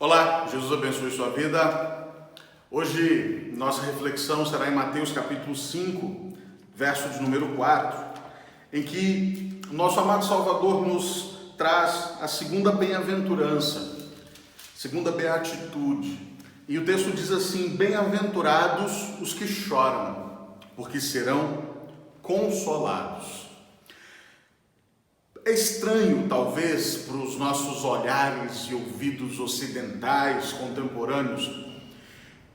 Olá, Jesus abençoe sua vida. Hoje nossa reflexão será em Mateus capítulo 5, verso de número 4, em que nosso amado Salvador nos traz a segunda bem-aventurança, segunda beatitude. E o texto diz assim: bem-aventurados os que choram, porque serão consolados. É estranho, talvez, para os nossos olhares e ouvidos ocidentais, contemporâneos,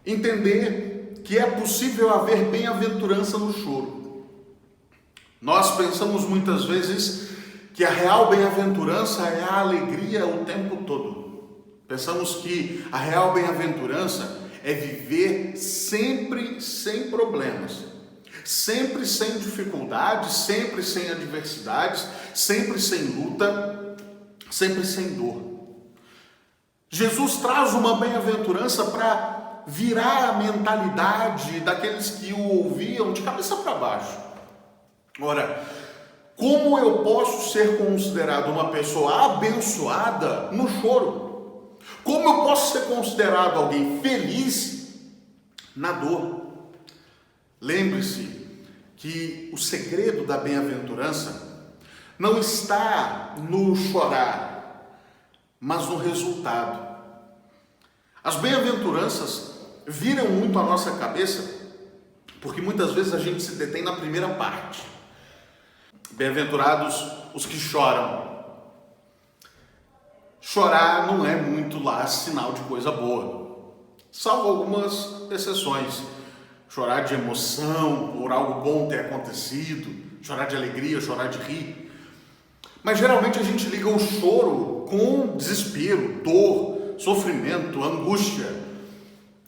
entender que é possível haver bem-aventurança no choro. Nós pensamos muitas vezes que a real bem-aventurança é a alegria o tempo todo. Pensamos que a real bem-aventurança é viver sempre sem problemas, sempre sem dificuldades, sempre sem adversidades, sempre sem luta, sempre sem dor. Jesus traz uma bem-aventurança para virar a mentalidade daqueles que o ouviam de cabeça para baixo. Ora, como eu posso ser considerado uma pessoa abençoada no choro? Como eu posso ser considerado alguém feliz na dor? Lembre-se que o segredo da bem-aventurança não está no chorar, mas no resultado. As bem-aventuranças viram muito a nossa cabeça porque muitas vezes a gente se detém na primeira parte. Bem-aventurados os que choram. Chorar não é muito lá sinal de coisa boa, salvo algumas exceções. Chorar de emoção por algo bom ter acontecido, chorar de alegria, chorar de rir. Mas geralmente a gente liga o choro com desespero, dor, sofrimento, angústia.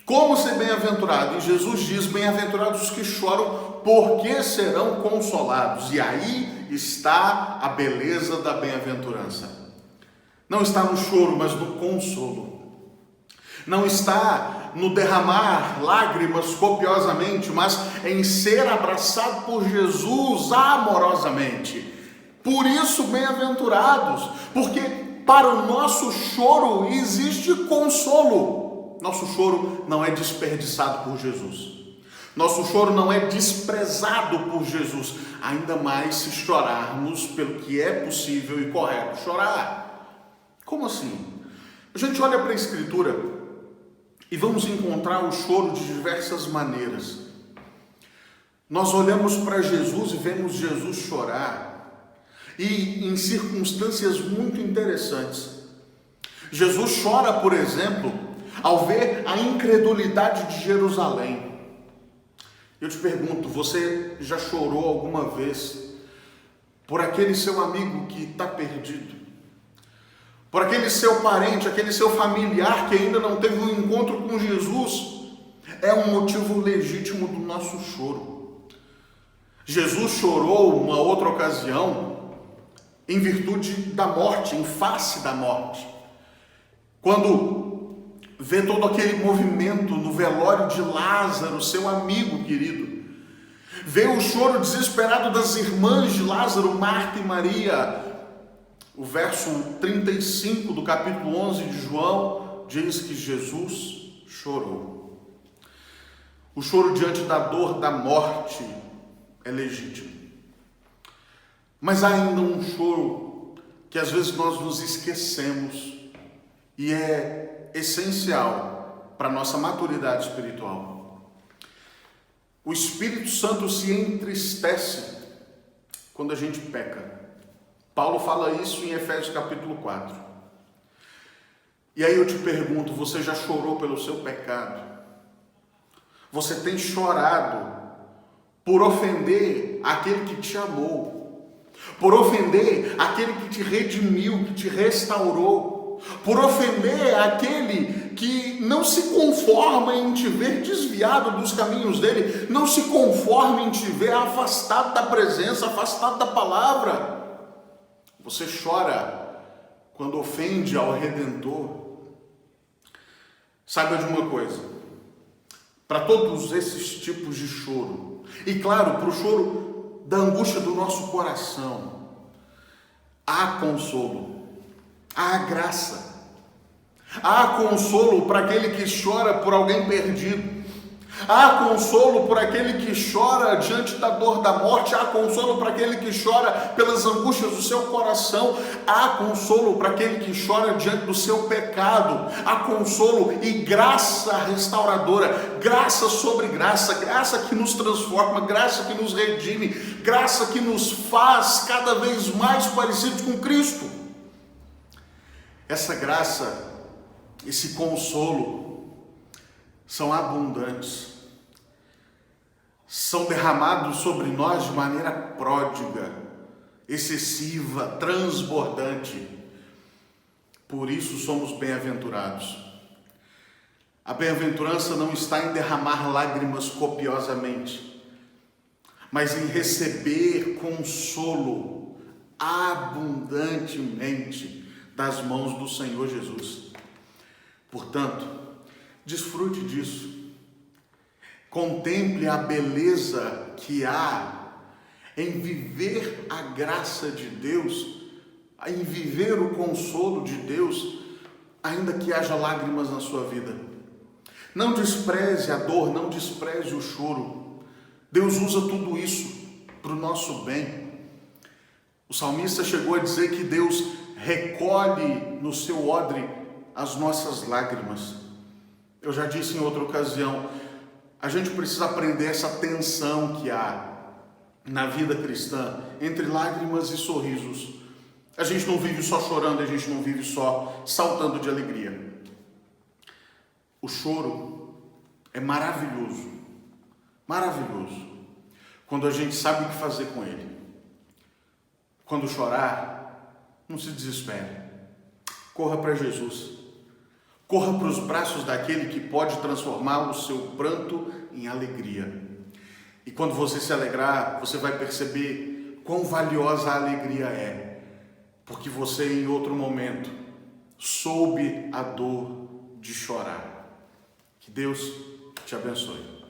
Como ser bem-aventurado? E Jesus diz: bem-aventurados os que choram, porque serão consolados. E aí está a beleza da bem-aventurança. Não está no choro, mas no consolo. Não está no derramar lágrimas copiosamente, mas em ser abraçado por Jesus amorosamente. Por isso, bem-aventurados, porque para o nosso choro existe consolo. Nosso choro não é desperdiçado por Jesus. Nosso choro não é desprezado por Jesus, ainda mais se chorarmos pelo que é possível e correto chorar. Como assim? A gente olha para a Escritura e vamos encontrar o choro de diversas maneiras. Nós olhamos para Jesus e vemos Jesus chorar, e em circunstâncias muito interessantes. Jesus chora, por exemplo, ao ver a incredulidade de Jerusalém. Eu te pergunto, você já chorou alguma vez por aquele seu amigo que está perdido? Por aquele seu parente, aquele seu familiar que ainda não teve um encontro com Jesus? É um motivo legítimo do nosso choro. Jesus chorou uma outra ocasião em virtude da morte, em face da morte. Quando vê todo aquele movimento no velório de Lázaro, seu amigo querido, vê o choro desesperado das irmãs de Lázaro, Marta e Maria. O verso 35 do capítulo 11 de João diz que Jesus chorou. O choro diante da dor da morte é legítimo. Mas há ainda um choro que às vezes nós nos esquecemos e é essencial para a nossa maturidade espiritual. O Espírito Santo se entristece quando a gente peca. Paulo fala isso em Efésios capítulo 4. E aí eu te pergunto, você já chorou pelo seu pecado? Você tem chorado por ofender aquele que te amou, por ofender aquele que te redimiu, que te restaurou, por ofender aquele que não se conforma em te ver desviado dos caminhos dele, não se conforma em te ver afastado da presença, afastado da palavra. Você chora quando ofende ao Redentor. Saiba de uma coisa: para todos esses tipos de choro, e claro, para o choro da angústia do nosso coração, há consolo, há graça. Há consolo para aquele que chora por alguém perdido. Há consolo por aquele que chora diante da dor da morte. Há consolo para aquele que chora pelas angústias do seu coração. Há consolo para aquele que chora diante do seu pecado. Há consolo e graça restauradora, graça sobre graça, graça que nos transforma, graça que nos redime, graça que nos faz cada vez mais parecidos com Cristo. Essa graça, esse consolo são abundantes, são derramados sobre nós de maneira pródiga, excessiva, transbordante. Por isso somos bem-aventurados. A bem-aventurança não está em derramar lágrimas copiosamente, mas em receber consolo abundantemente das mãos do Senhor Jesus. Portanto, desfrute disso. Contemple a beleza que há em viver a graça de Deus, em viver o consolo de Deus, ainda que haja lágrimas na sua vida. Não despreze a dor, não despreze o choro. Deus usa tudo isso para o nosso bem. O salmista chegou a dizer que Deus recolhe no seu odre as nossas lágrimas. Eu já disse em outra ocasião, a gente precisa aprender essa tensão que há na vida cristã entre lágrimas e sorrisos. A gente não vive só chorando, a gente não vive só saltando de alegria. O choro é maravilhoso, maravilhoso, quando a gente sabe o que fazer com ele. Quando chorar, não se desespere, corra para Jesus, corra para os braços daquele que pode transformar o seu pranto em alegria. E quando você se alegrar, você vai perceber quão valiosa a alegria é, porque você em outro momento soube a dor de chorar. Que Deus te abençoe.